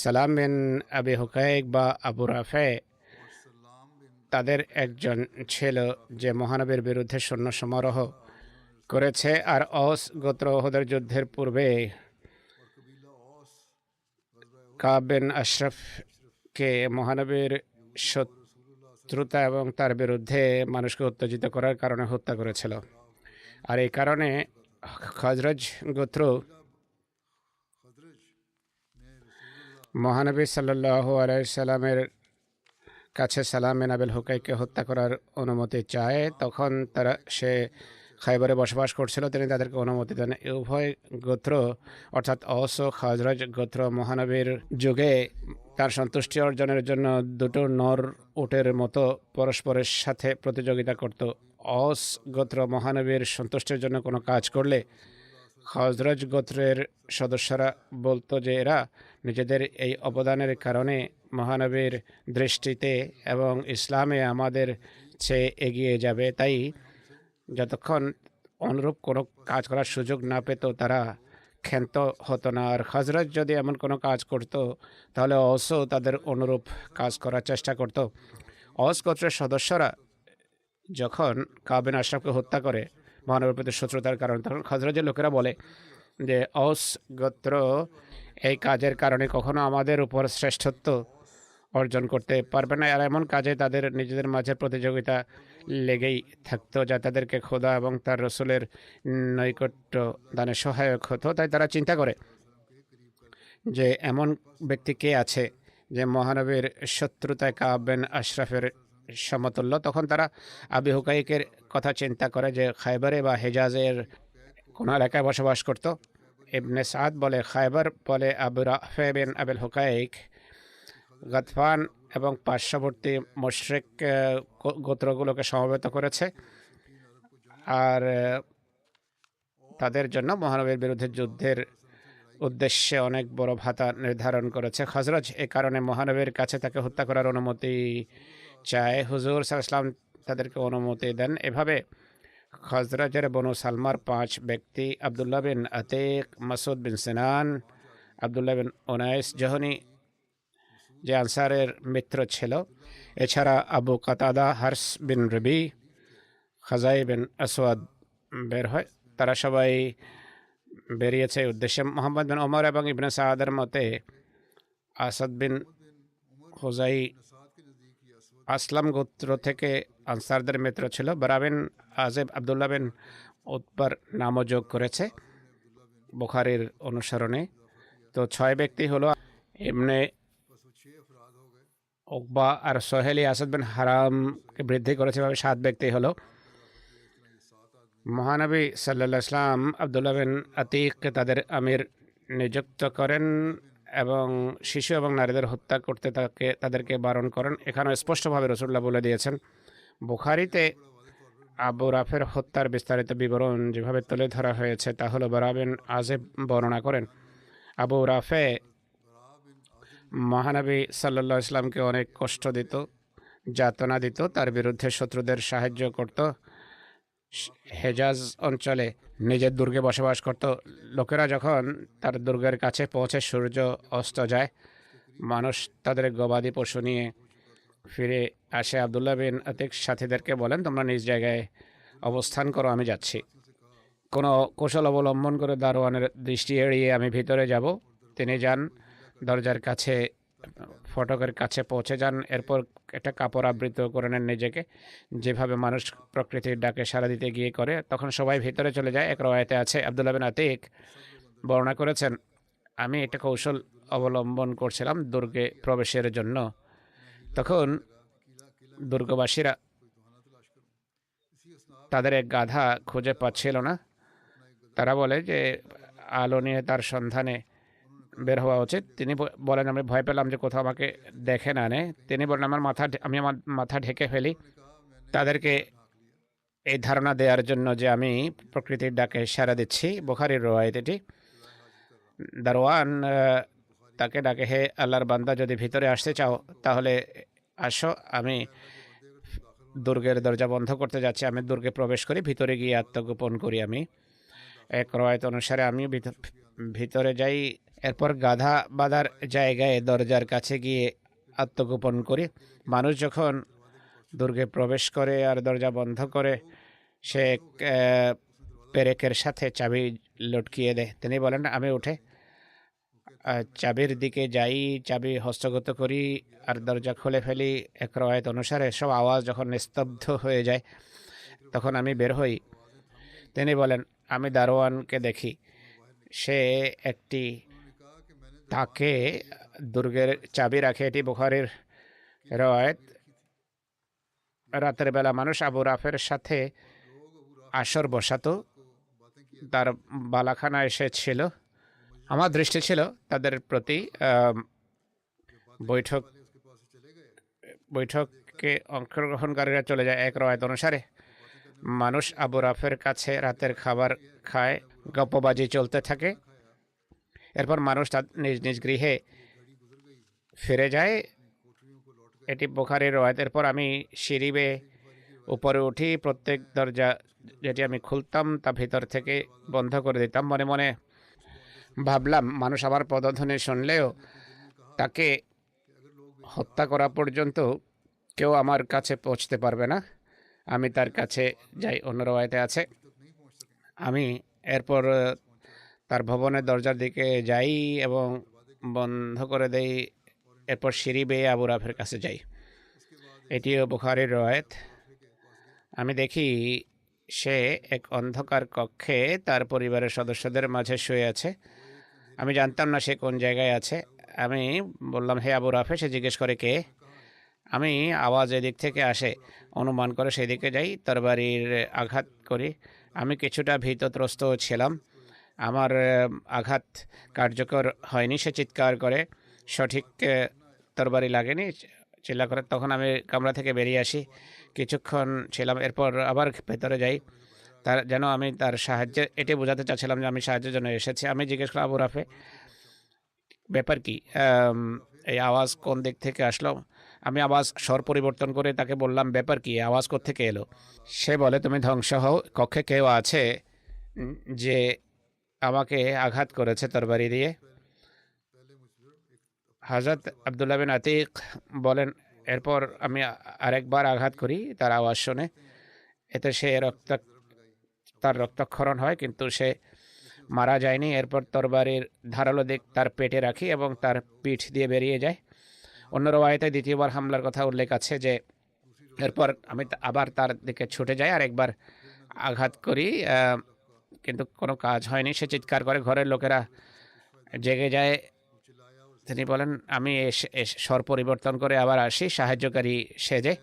সালাম বিন আবি হুকাইক বা আবু রাফে তাদের একজন ছিল যে মহানবীর বিরুদ্ধে সৈন্য সমারোহ করেছে, আর অস গোত্র ওহদের যুদ্ধের পূর্বে কাব বিন আশরাফকে মহানবীর শত্রুতা এবং তার বিরুদ্ধে মানুষকে উত্তেজিত করার কারণে হত্যা করেছিল। আর এই কারণে খজরজ গোত্র মহানবী সাল্লাল্লাহু আলাইহি সাল্লামের কাছে সালাম বিন আবিল হুকাইকে হত্যা করার অনুমতি চায়। তখন সে খাইবারে বসবাস করছিল, তিনি তাদেরকে অনুমতি দেন। এই উভয় গোত্র অর্থাৎ অস ও খাজরাজ গোত্র মহানবীর যুগে তার সন্তুষ্টি অর্জনের জন্য দুটো নর উটের মতো পরস্পরের সাথে প্রতিযোগিতা করত। অস গোত্র মহানবীর সন্তুষ্টির জন্য কোনো কাজ করলে খাজরাজ গোত্রের সদস্যরা বলতো যে এরা নিজেদের এই অবদানের কারণে মহানবীর দৃষ্টিতে এবং ইসলামে আমাদের চেয়ে এগিয়ে যাবে, তাই যতক্ষণ অনুরূপ কোনো কাজ করার সুযোগ না পেত তারা ক্ষান্ত হতো না। আর হজরত যদি এমন কোনো কাজ করত তাহলে অসও তাদের অনুরূপ কাজ করার চেষ্টা করত। অস গোত্রের সদস্যরা যখন কাব বিন আশরাফকে হত্যা করে মহানবীর প্রতি শত্রুতার কারণে, তখন হজরতের লোকেরা বলে যে অস গোত্র এই কাজের কারণে কখনো আমাদের উপর শ্রেষ্ঠত্ব অর্জন করতে পারবে না। আর এমন কাজে তাদের নিজেদের মাঝে প্রতিযোগিতা লেগেই থাকতো যা তাদেরকে খোদা এবং তার রসুলের নৈকট্য দানে সহায়ক হতো। তাই তারা চিন্তা করে যে এমন ব্যক্তি কে আছে যে মহানবীর শত্রুতায় কাব বিন আশরাফের সমতুল্য। তখন তারা আবি হুকাইকের কথা চিন্তা করে যে খাইবারে বা হেজাজের কোন এলাকায় বসবাস করত। ইবনে সাদ বলে খাইবার বলে আবু রাফে বিন আবিল হুকাইক গাতফান এবং পার্শ্ববর্তী মুশরিক গোত্রগুলোকে সমবেত করেছে আর তাদের জন্য মহানবীর বিরুদ্ধে যুদ্ধের উদ্দেশ্যে অনেক বড় ভাতা নির্ধারণ করেছে। খজরজ এ কারণে মহানবীর কাছে তাকে হত্যা করার অনুমতি চায়। হুজুর সাল্লাল্লাহু আলাইহি ওয়াসাল্লাম তাদেরকে অনুমতি দেন। এভাবে খজরজের বনু সালমার 5 ব্যক্তি আবদুল্লাহ বিন আতিক, মাসুদ বিন সিনান, আবদুল্লাহ বিন উনাইস জহনি যে আনসারের মিত্র ছিল, এছাড়া আবু কাতাদা, হারস বিন রবি, খাজাই বিন আসওয়াদ বের হয়। তারা সবাই বেরিয়েছে উদ্দেশ্যে। মোহাম্মদ বিন ওমর এবং ইবনে সাদের মতে আসাদ বিন হুজাই আসলাম গোত্র থেকে আনসারদের মিত্র ছিল। বারা বিন আজেব আবদুল্লাহ বিন উতবার নামও যোগ করেছে বুখারীর অনুসরণে। তো 6 ব্যক্তি হলো ইবনে উকবা আর সোহেলি আসাদ বিন হারামকে বৃদ্ধি করেছে, ভাবে 7 ব্যক্তি হলো। মহানবী সাল্লাল্লাহু আলাইহি ওয়াসাল্লাম আবদুল্লাহ বিন আতিককে তাদের আমির নিযুক্ত করেন এবং শিশু এবং নারীদের হত্যা করতে তাদেরকে বারণ করেন। এখানে স্পষ্টভাবে রাসূলুল্লাহ বলে দিয়েছেন। বুখারীতে আবু রাফের হত্যার বিস্তারিত বিবরণ যেভাবে তুলে ধরা হয়েছে তা হলো বারা বিন আযিব বর্ণনা করেন, আবু রাফে মহানবী সাল্লাল্লাহু আলাইহি ওয়াসাল্লামকে অনেক কষ্ট দিত, যাতনা দিত, তার বিরুদ্ধে শত্রুদের সাহায্য করত। হেজাজ অঞ্চলে নিজের দুর্গে বসবাস করত। লোকেরা যখন তার দুর্গের কাছে পৌঁছে সূর্য অস্ত যায়, মানুষ তাদের গবাদি পশু নিয়ে ফিরে আসে। আবদুল্লাহ বিন আতিক সাথীদেরকে বলেন, তোমরা নিজ জায়গায় অবস্থান করো, আমি যাচ্ছি। কোনো কৌশল অবলম্বন করে দারোয়ানের দৃষ্টি এড়িয়ে আমি ভিতরে যাব। তিনি যান, দরজার কাছে ফটকের কাছে পৌঁছে যান, এরপর একটা কাপড় আবৃত করে নেন নিজেকে, যেভাবে মানুষ প্রকৃতির ডাকে সাড়া দিতে গিয়ে করে। তখন সবাই ভিতরে চলে যায়। এক রওয়ায়াতে আছে আবদুল্লাহ বিন আতিক বর্ণনা করেছেন, আমি একটা কৌশল অবলম্বন করছিলাম দুর্গে প্রবেশের জন্য। তখন দুর্গবাসীরা তাদের এক গাধা খুঁজে পাচ্ছিল না। তারা বলে যে আলো নিয়ে তার সন্ধানে বের হওয়া উচিত। তিনি বলেন, আমি ভয় পেলাম যে কোথাও আমাকে দেখে না নেয়। তিনি বলেন, আমি আমার মাথা ঢেকে ফেলি, তাদেরকে এই ধারণা দেওয়ার জন্য যে আমি প্রকৃতির ডাকে সাড়া দিচ্ছি। বুখারীর রওয়ায়াত এটি। দারোয়ান তাকে ডাকে, হে আল্লাহর বান্দা, যদি ভিতরে আসতে চাও তাহলে আসো, আমি দুর্গের দরজা বন্ধ করতে যাচ্ছি। আমি দুর্গে প্রবেশ করি, ভিতরে গিয়ে আত্মগোপন করি। আমি এক রওয়ায়াত অনুসারে আমি ভিতরে যাই, এরপর গাধা বাঁধার জায়গায় দরজার কাছে গিয়ে আত্মগোপন করি। মানুষ যখন দুর্গে প্রবেশ করে আর দরজা বন্ধ করে সে এক, পেরেকের সাথে চাবি লটকিয়ে দেয়। তিনি বলেন আমি উঠে চাবির দিকে যাই, চাবি হস্তগত করি আর দরজা খুলে ফেলি। এক রওয়ায়াত অনুসারে সব আওয়াজ যখন নিস্তব্ধ হয়ে যায় তখন আমি বের হই। তিনি বলেন আমি দারোয়ানকে দেখি, সে একটি তাকে দুর্গের চাবি রাখে। এটি বুখারীর রওয়ায়াত। রাতের বেলা মানুষ আবু রাফের সাথে আসর বসাতো, তার বালাখানা এসেছিল। আমার দৃষ্টি ছিল তাদের প্রতি। বৈঠকে অংশগ্রহণকারীরা চলে যায়। এক রওয়ায়াত অনুসারে মানুষ আবু রাফের কাছে রাতের খাবার খায়, গপ্পবাজি চলতে থাকে। এরপর মানুষ তার নিজ নিজ গৃহে ফিরে যায়। এটি বুখারীর রওয়ায়াত। এরপর আমি সিঁড়ি বেয়ে উপরে উঠি। প্রত্যেক দরজা যেটি আমি খুলতাম তা ভিতর থেকে বন্ধ করে দিতাম। মনে মনে ভাবলাম মানুষ আমার পদধ্বনি শুনলেও তাকে হত্যা করা পর্যন্ত কেউ আমার কাছে পৌঁছতে পারবে না। আমি তার কাছে যাই, অন্য রওয়ায়াতে আছে। আমি এরপর তার ভবনের দরজার দিকে যাই এবং বন্ধ করে দেই। এরপর সিঁড়ি বেয়ে আবু রাফের কাছে যাই। এটিও বুখারীর রওয়ায়াত। আমি দেখি সে এক অন্ধকার কক্ষে তার পরিবারের সদস্যদের মাঝে শুয়ে আছে। আমি জানতাম না সে কোন জায়গায় আছে। আমি বললাম হে আবু রাফে। সে জিজ্ঞেস করে কে। আমি আওয়াজ এদিক থেকে আসে অনুমান করে সেদিকে যাই, তরবারির আঘাত করি। আমি কিছুটা ভীতত্রস্ত ছিলাম, আমার আঘাত কার্যকর হয়নি। সে চিৎকার করে, সঠিক তরবারি লাগেনি, চিল্লা করে। তখন আমি কামরা থেকে বেরিয়ে আসি, কিছুক্ষণ ছিলাম, এরপর আবার ভেতরে যাই তার যেন আমি তার সাহায্যে, এটি বোঝাতে চাচ্ছিলাম যে আমি সাহায্যের জন্য এসেছি। আমি জিজ্ঞেস করলাম আবু রাফে ব্যাপার কি, এই আওয়াজ কোন দিক থেকে আসলো। আমি আওয়াজ স্বর পরিবর্তন করে তাকে বললাম ব্যাপার কি, আওয়াজ কোত্থেকে এলো। সে বলে তুমি ধ্বংস হও, কক্ষে কেউ আছে যে আমাকে আঘাত করেছে তরবারি দিয়ে। হযরত আব্দুল্লাহ বিন আতিক বলেন এরপর আমি আরেকবার আঘাত করি তার আওয়াজ শুনে। এতে সে তার রক্তক্ষরণ হয়, কিন্তু সে মারা যায়নি। এরপর তরবারির ধারালো দিক তার পেটে রাখি এবং তার পিঠ দিয়ে বেরিয়ে যায়। অন্য রওয়ায়াতে দ্বিতীয়বার হামলার কথা উল্লেখ আছে যে এরপর আমি আবার তার দিকে ছুটে যাই আর একবার আঘাত করি, কিন্তু কোনো কাজ হয়নি। সে চিৎকার করে, ঘরের লোকেরা জেগে যায়। তিনি বলেন আমি স্বর পরিবর্তন করে আবার আসি সাহায্যকারী সেজে।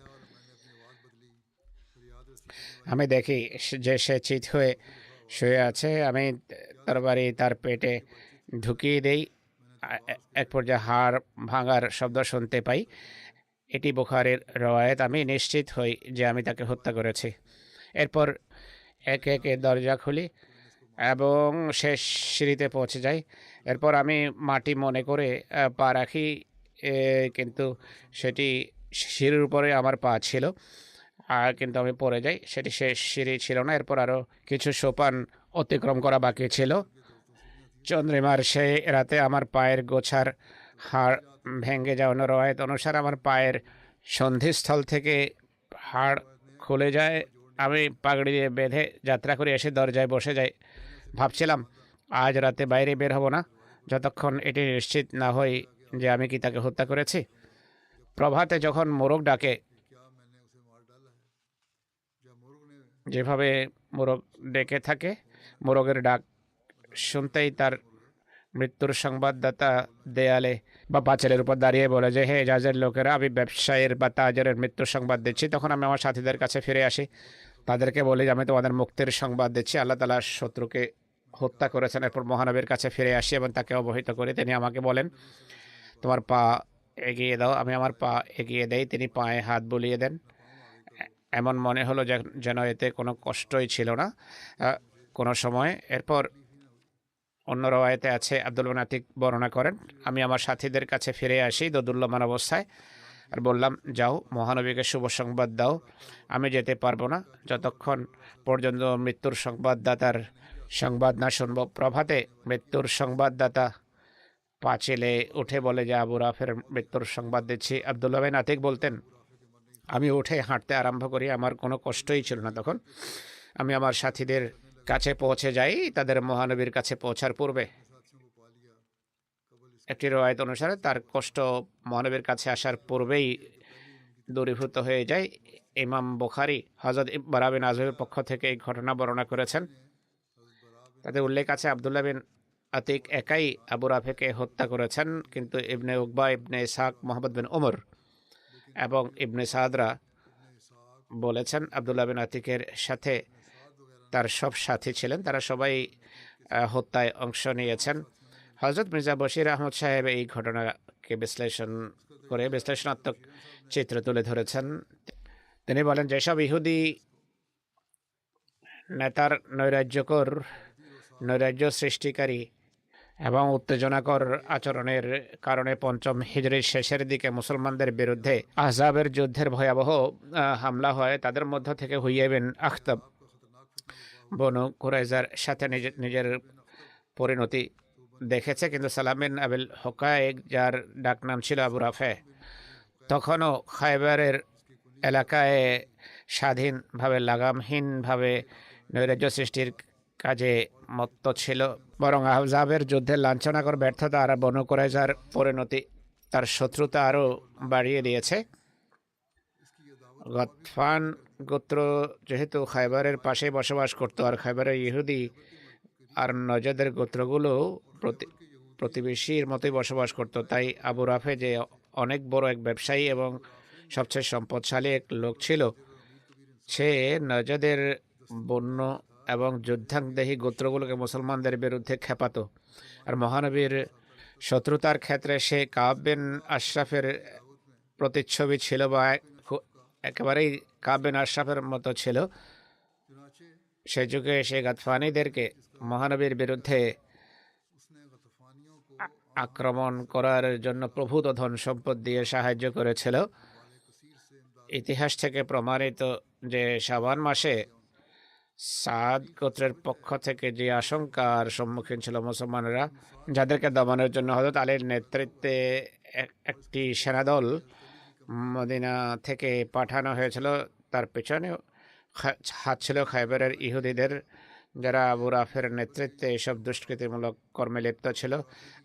আমি দেখি যে সে চিৎ হয়ে শুয়ে আছে। আমি তরবারি তার পেটে ঢুকিয়ে দেই। এক পর্যায়ে হাড় ভাঙার শব্দ শুনতে পাই। এটি বুখারীর রওয়ায়াত। আমি নিশ্চিত হই যে আমি তাকে হত্যা করেছি। এরপর একে একে দরজা খুলি এবং শেষ সিঁড়িতে পৌঁছে যাই। এরপর আমি মাটি মনে করে পা রাখি, কিন্তু সেটি সিঁড়ির উপরে আমার পা ছিল, কিন্তু আমি পড়ে যাই। সেটি শেষ সিঁড়ি ছিল না। এরপর আরও কিছু সোপান অতিক্রম করা বাকি ছিল। চন্দ্রিমার সেই রাতে আমার পায়ের গোছার হাড় ভেঙে যাওয়ার রওয়ায়াত অনুসারে আমার পায়ের সন্ধিস্থল থেকে হাড় খুলে যায়। আমি পাগড়ি দিয়ে বেঁধে যাত্রা করে এসে দরজায় বসে যাই। ভাবছিলাম আজ রাতে বাইরে বের হব না যতক্ষণ এটি নিশ্চিত না হই যে আমি কি তাকে হত্যা করেছি। প্রভাতে যখন মোরগ ডাকে, যেভাবে মোরগ ডেকে থাকে, মোরগের ডাক শুনতেই তার মৃত্যুর সংবাদদাতা দেয়ালে বা পাঁচিলের উপর দাঁড়িয়ে বলে যে হে জাজের লোকেরা, আমি ব্যবসায়ীর বা তাজের মৃত্যুর সংবাদ দিচ্ছি। তখন আমি আমার সাথীদের কাছে ফিরে আসি, তাদেরকে বলি যে আমি তোমাদের মুক্তির সংবাদ দিচ্ছি, আল্লাহ তাআলা শত্রুকে হত্যা করেছেন। এরপর মহানবীর কাছে ফিরে আসি এবং তাকে অবহিত করি। তিনি আমাকে বলেন তোমার পা এগিয়ে দাও। আমি আমার পা এগিয়ে দেই। তিনি পায়ে হাত বুলিয়ে দেন। এমন মনে হলো যেন এতে কোনো কষ্টই ছিল না কোনো সময়। এরপর অন্য রওয়ায়াতে আছে, আব্দুল আতিক বর্ণনা করেন, আমি আমার সাথীদের কাছে ফিরে আসি দোদুল্যমান অবস্থায় আর বললাম যাও মহানবীকে শুভ সংবাদ দাও, আমি যেতে পারবো না যতক্ষণ পর্যন্ত মৃত্যুর সংবাদদাতার সংবাদ না শুনব। প্রভাতে মৃত্যুর সংবাদদাতা পাঁচিলে উঠে বলে যে আবু রাফের মৃত্যুর সংবাদ দিচ্ছি। আব্দুল্লাহ বিন আতিক বলতেন আমি উঠে হাঁটতে আরম্ভ করি। আমার কোনো কষ্টই ছিল না তখন। আমি আমার সাথীদের কাছে পৌঁছে যাই তাদের মহানবীর কাছে পৌঁছার পূর্বে। একটি রওয়ায়াত অনুসারে তার কষ্ট মহানবীর কাছে আসার পূর্বেই দূরীভূত হয়ে যায়। ইমাম বুখারী হযরত বারা বিন আযিবের পক্ষ থেকে এই ঘটনা বর্ণনা করেছেন। তাদের উল্লেখ আছে আব্দুল্লাহ বিন আতিক একাই আবু রাফেকে হত্যা করেছেন, কিন্তু ইবনে উকবা, ইবনে ইসহাক, মোহাম্মদ বিন ওমর এবং ইবনে সাদরা বলেছেন আব্দুল্লাহ বিন আতিকের সাথে তার সব সাথী ছিলেন, তারা সবাই হত্যায় অংশ নিয়েছেন। হযরত মির্জা বশির আহমদ সাহেব এই ঘটনাকে বিশ্লেষণাত্মক চিত্র তুলে ধরেছেন। তিনি বলেন, যেসব ইহুদি নেতার নৈরাজ্য সৃষ্টিকারী এবং উত্তেজনাকর আচরণের কারণে পঞ্চম হিজরির শেষের দিকে মুসলমানদের বিরুদ্ধে আহজাবের যুদ্ধের ভয়াবহ হামলা হয়, তাদের মধ্য থেকে হুইয়া বিন আখতাব বনু কুরাইজার সাথে নিজের পরিণতি দেখেছে। কিন্তু সালাম বিন আবিল হুকাইক, যার ডাকনাম ছিল আবু রাফে, তখনও খায়বারের এলাকায় স্বাধীনভাবে লাগামহীনভাবে নৈরাজ্য সৃষ্টির কাজে মত্ত ছিল। বরং আহজাবের যুদ্ধে লাঞ্ছনাকর ব্যর্থতা আর বনু কুরাইজার পরিণতি তার শত্রুতা আরও বাড়িয়ে দিয়েছে। গতফান গোত্র যেহেতু খায়বারের পাশে বসবাস করত, আর খায়বারের ইহুদি আর নজদের গোত্রগুলো প্রতিবেশীর মতোই বসবাস করত, তাই আবু রাফে যে অনেক বড় এক ব্যবসায়ী এবং সবচেয়ে সম্পদশালী এক লোক ছিল, সে নজদের বন্য এবং যুদ্ধাংদেহী গোত্রগুলোকে মুসলমানদের বিরুদ্ধে খেপাত। আর মহানবীর শত্রুতার ক্ষেত্রে সে কাব বিন আশরাফের প্রতিচ্ছবি ছিল, বা একেবারেই কাব বিন আশরাফের মতো ছিল। সে যুগে সে গাতফানিদেরকে মহানবীর বিরুদ্ধে আক্রমণ করার জন্য প্রভূত ধন সম্পদ দিয়ে সাহায্য করেছিল। ইতিহাস থেকে প্রমাণিত যে শাবান মাসে সাদ গোত্রের পক্ষ থেকে যে আশঙ্কার সম্মুখীন ছিল মুসলমানেরা, যাদেরকে দমনের জন্য হযরত আলীর নেতৃত্বে একটি সেনাদল মদিনা থেকে পাঠানো হয়েছিল, তার পেছনে হাত ছিল খায়বারের ইহুদিদের, যারা আবু রাফের নেতৃত্বে এসব দুষ্কৃতিমূলক কর্মে লিপ্ত ছিল।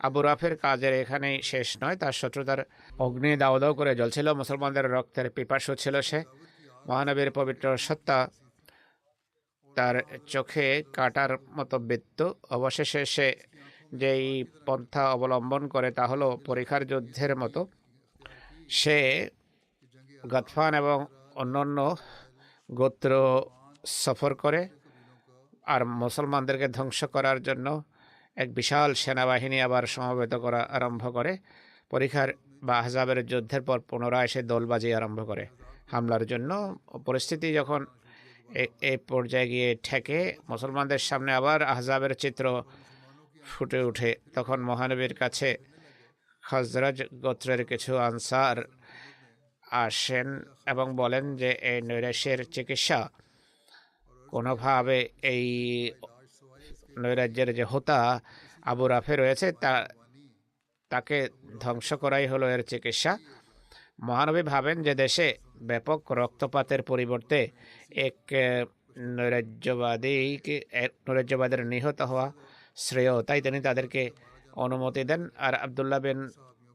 আবু রাফের কাজের এখানেই শেষ নয়, তার শত্রুতার অগ্নি দাউ দাউ করে জ্বলছিল। মুসলমানদের রক্তের পিপাসু ছিল সে। মহানবীর পবিত্র সত্তা তার চোখে কাটার মতো বৃত্ত। অবশেষে সে যেই পন্থা অবলম্বন করে তা হলো পরীক্ষার যুদ্ধের মতো। সে গতফান এবং অন্যান্য গোত্র সফর করে আর মুসলমানদেরকে ধ্বংস করার জন্য এক বিশাল সেনাবাহিনী আবার সমবেত করা আরম্ভ করে। পরীক্ষার বা আহজাবের যুদ্ধের পর পুনরায় সে দলবাজি আরম্ভ করে হামলার জন্য। পরিস্থিতি যখন এই পর্যায়ে গিয়ে ঠেকে, মুসলমানদের সামনে আবার আহজাবের চিত্র ফুটে ওঠে, তখন মহানবীর কাছে খজরজ গোত্রের কিছু আনসার আসেন এবং বলেন যে এই নৈরাশ্যের চিকিৎসা কোনোভাবে এই নৈরাজ্যের যে হোতা আবু রাফে রয়েছে তাকে ধ্বংস করাই হলো এর চিকিৎসা। মহানবী ভাবেন যে দেশে ব্যাপক রক্তপাতের পরিবর্তে এক নৈরাজ্যবাদের নিহত হওয়া শ্রেয়, তাই তিনি তাদেরকে অনুমতি দেন। আর আব্দুল্লাহ বিন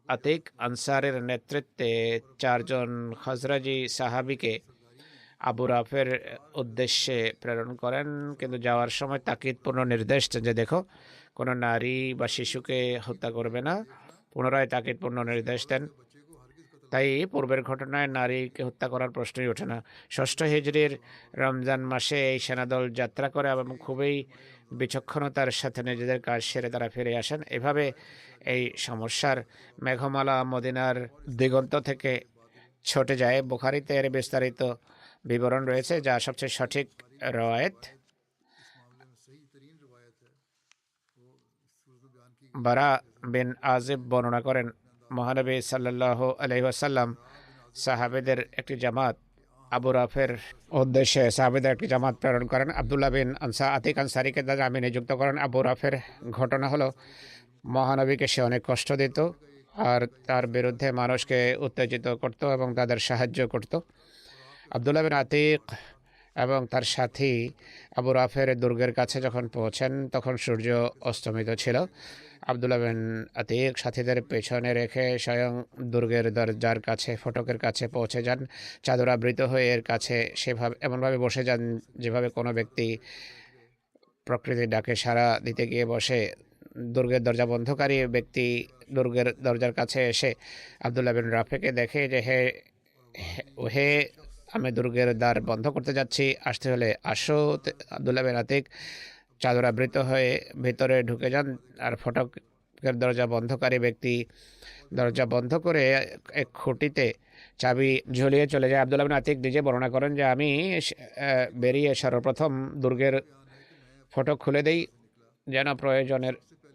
আতিক আনসারের নেতৃত্বে 4 জন খজরাজি সাহাবিকে আবু রাফের উদ্দেশ্যে প্রেরণ করেন, কিন্তু যাওয়ার সময় তাকিদপূর্ণ নির্দেশ দেন যে দেখো, কোনো নারী বা শিশুকে হত্যা করবে না। পুনরায় তাকিদপূর্ণ নির্দেশ দেন। তাই পূর্বের ঘটনায় নারীকে হত্যা করার প্রশ্নই ওঠে না। 6ষ্ঠ হিজরির রমজান মাসে এই সেনাদল যাত্রা করে এবং খুবই বিচক্ষণতার সাথে নিজেদের কাজ সেরে তারা ফিরে আসেন। এভাবে এই সমস্যার মেঘমালা মদিনার দিগন্ত থেকে ছুটে যায়। বুখারীতে এর বিস্তারিত বিবরণ রয়েছে, যা সবচেয়ে সঠিক রওয়ায়াত। বারা বিন আজিব বর্ণনা করেন, মহানবী সাল্লাল্লাহু আলাইহি ওয়াসাল্লাম সাহাবেদের একটি জামাত আবু রাফের উদ্দেশ্যে একটি জামাত প্রেরণ করেন। আব্দুল্লাহ বিন আতিক আনসারিকে দ্বারা আমি নিযুক্ত করেন। আবু রাফের ঘটনা হলো, মহানবীকে সে অনেক কষ্ট দিত আর তার বিরুদ্ধে মানুষকে উত্তেজিত করত এবং তাদের সাহায্য করত। আবদুল্লাহ বিন আতিক এবং তার সাথী আবু রাফের দুর্গের কাছে যখন পৌঁছেন তখন সূর্য অস্তমিত ছিল। আবদুল্লাহ বিন আতিক সাথীদের পেছনে রেখে স্বয়ং দুর্গের দরজার কাছে ফটকের কাছে পৌঁছে যান। চাদর আবৃত হয়ে এর কাছে সেভাবে এমনভাবে বসে যান যেভাবে কোনো ব্যক্তি প্রকৃতির ডাকে সাড়া দিতে গিয়ে বসে। দুর্গের দরজা বন্ধকারী ব্যক্তি দুর্গের দরজার কাছে এসে আবদুল্লাহ বিন রাফেকে দেখে যে হে হে আমি দুর্গের দ্বার বন্ধ করতে যাচ্ছি, আসতে হলে আসো। আবদুল্লাহ বিন আতিক চাদর আবৃত হয়ে ভিতরে ঢুকে যান আর ফটকের দরজা বন্ধকারী ব্যক্তি দরজা বন্ধ করে এক খুঁটিতে চাবি ঝুলিয়ে চলে যায়। আবদুল্লাহ বিন আতিক নিজে বর্ণনা করেন যে আমি বেরিয়ে সর্বপ্রথম দুর্গের ফটক খুলে দেই যেন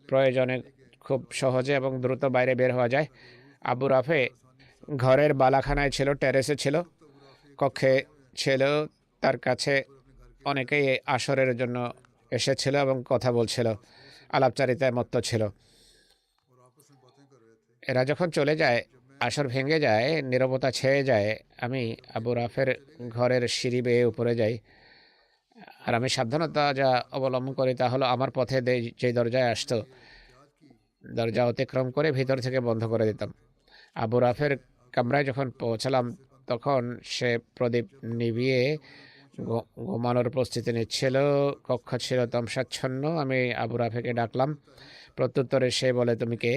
প্রয়োজনে খুব সহজে এবং দ্রুত বাইরে বের হওয়া যায়। আবু রাফে ঘরের বালাখানায় ছিল, টেরেসে ছিল, কক্ষে ছিল। তার কাছে অনেকেই আসরের জন্য এসেছিল এবং কথা বলছিল, আলাপচারিতায় মত্ত ছিল। এরা যখন চলে যায়, আসর ভেঙে যায়, নীরবতা ছেয়ে যায়, আমি আবু রাফের ঘরের সিঁড়ি বেয়ে উপরে যাই। আর আমি সাবধানতা যা অবলম্বন করি তা হলো আমার পথে যে দরজায় আসতো দরজা অতিক্রম করে ভিতর থেকে বন্ধ করে দিতাম। আবু রাফের কামরায় যখন পৌঁছালাম তখন সে প্রদীপ নিভিয়ে ঘুমানোর প্রস্তুতি নিচ্ছিল। কক্ষ ছিল তমসাচ্ছন্ন। আমি আবু রাফেকে ডাকলাম। প্রত্যুত্তরে সে বলে, তুমি কে?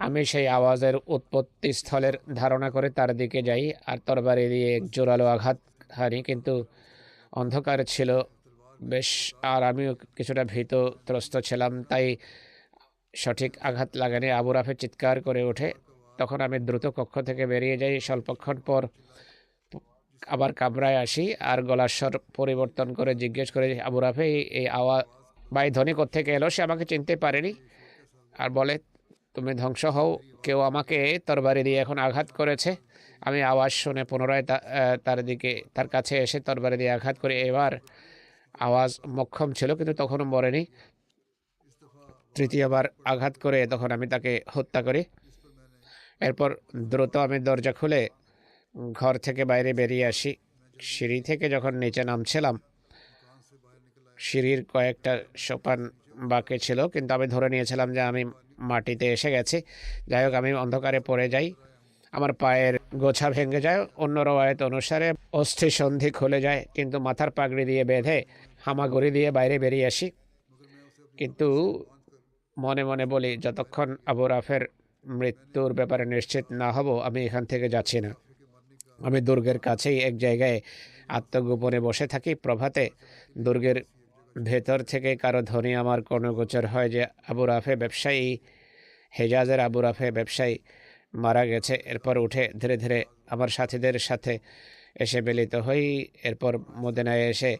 আমি সেই আওয়াজের উৎপত্তি স্থলের ধারণা করে তার দিকে যাই আর তরবারি দিয়ে এক জোরালো আঘাত হানি, কিন্তু অন্ধকার ছিল বেশ আর আমিও কিছুটা ভীতত্রস্ত ছিলাম, তাই সঠিক আঘাত লাগেনি। আবু রাফে চিৎকার করে ওঠে। তখন আমি দ্রুত কক্ষ থেকে বেরিয়ে যাই। স্বল্পক্ষণ পর আবার কামরায় আসি আর গলার স্বর পরিবর্তন করে জিজ্ঞেস করে, আবু রাফে এই আওয়াজ বাই ধ্বনি কোত্থেকে এলো? সে আমাকে চিনতে পারেনি আর বলে, তুমি ধ্বংস হও, কেউ আমাকে তরবারি দিয়ে এখন আঘাত করেছে। আমি আওয়াজ শুনে পুনরায় তার কাছে এসে তরবারি দিয়ে আঘাত করি। এবার আওয়াজ মক্ষম ছিল কিন্তু তখনও মরেনি। তৃতীয়বার আঘাত করে তখন আমি তাকে হত্যা করি। এরপর দ্রুত আমি দরজা খুলে ঘর থেকে বাইরে বেরিয়ে আসি। সিঁড়ি থেকে যখন নিচে নামছিলাম, সিঁড়ির কয়েকটা সোপান বাকি ছিল, কিন্তু আমি ধরে নিয়েছিলাম যে আমি মাটিতে এসে গেছি। যাই হোক, আমি অন্ধকারে পড়ে যাই। আমার পায়ের গোছা ভেঙে যায়। অন্য রওয়ায়েত অনুসারে অস্থি সন্ধি খুলে যায়, কিন্তু মাথার পাগড়ি দিয়ে বেঁধে হামাগুড়ি দিয়ে বাইরে বেরিয়ে আসি। কিন্তু মনে মনে বলি, যতক্ষণ আবু রাফের মৃত্যুর ব্যাপারে নিশ্চিত না হব আমি এখান থেকে যাচ্ছি না। আমি দুর্গের কাছেই এক জায়গায় আত্মগোপনে বসে থাকি। প্রভাতে দুর্গের ভেতর থেকে কারো ধ্বনি আমার কর্ণগোচর হয় যে আবু রাফে ব্যবসায়ী, হেজাজের আবু রাফে ব্যবসায়ী মারা গেছে। এরপর উঠে ধীরে ধীরে আমার সাথীদের সাথে এসে মিলিত হই। এরপর মদিনায় এসে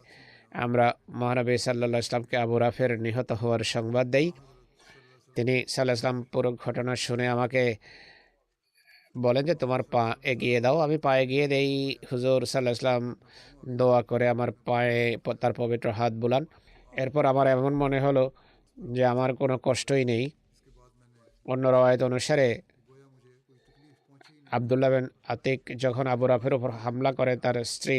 আমরা মহানবী সাল্লাল্লাহু আলাইহি ইসলামকে আবু রাফের নিহত হওয়ার সংবাদ দেই। তিনি সাল্লাল্লাহু আলাইহি ইসলাম পুরো ঘটনা শুনে আমাকে বলেন যে তোমার পা এগিয়ে দাও। আমি পা এগিয়ে দেই। হুজুর সাল্লাল্লাহু আলাইহি ইসলাম দোয়া করে আমার পায়ে তার পবিত্র হাত বুলান। এরপর আমার এমন মনে হলো যে আমার কোনো কষ্টই নেই। অন্য রওয়ায়েত অনুসারে আবদুল্লাহ বিন আতিক যখন আবু রাফের উপর হামলা করে, তার স্ত্রী